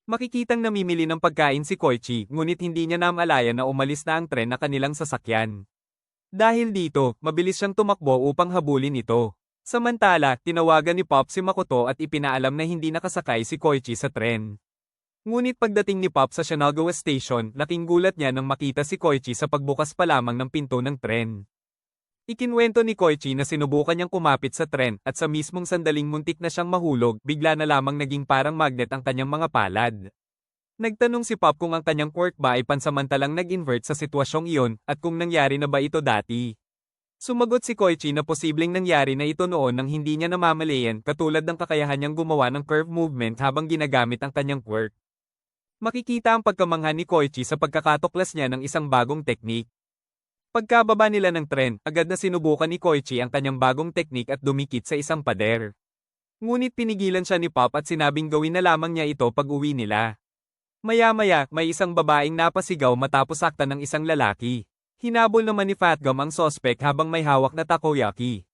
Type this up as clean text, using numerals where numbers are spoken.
Makikitang namimili ng pagkain si Koichi, ngunit hindi niya namalayan na umalis na ang tren na kanilang sasakyan. Dahil dito, mabilis siyang tumakbo upang habulin ito. Samantala, tinawagan ni Pop si Makoto at ipinaalam na hindi nakasakay si Koichi sa tren. Ngunit pagdating ni Pop sa Shinagawa Station, laking gulat niya nang makita si Koichi sa pagbukas pa lamang ng pinto ng tren. Ikinwento ni Koichi na sinubukan niyang kumapit sa tren at sa mismong sandaling muntik na siyang mahulog, bigla na lamang naging parang magnet ang kanyang mga palad. Nagtanong si Pop kung ang kanyang quirk ba ay pansamantalang nag-invert sa sitwasyong iyon at kung nangyari na ba ito dati. Sumagot si Koichi na posibleng nangyari na ito noon nang hindi niya namamalayan katulad ng kakayahan niyang gumawa ng curve movement habang ginagamit ang kanyang quirk. Makikita ang pagkamangha ni Koichi sa pagkakatuklas niya ng isang bagong teknik. Pagkababa nila ng tren, agad na sinubukan ni Koichi ang kanyang bagong teknik at dumikit sa isang pader. Ngunit pinigilan siya ni Pop at sinabing gawin na lamang niya ito pag-uwi nila. Maya-maya, may isang babaeng napasigaw matapos saktan ng isang lalaki. Hinabol naman ni Fatgum ang sospek habang may hawak na takoyaki.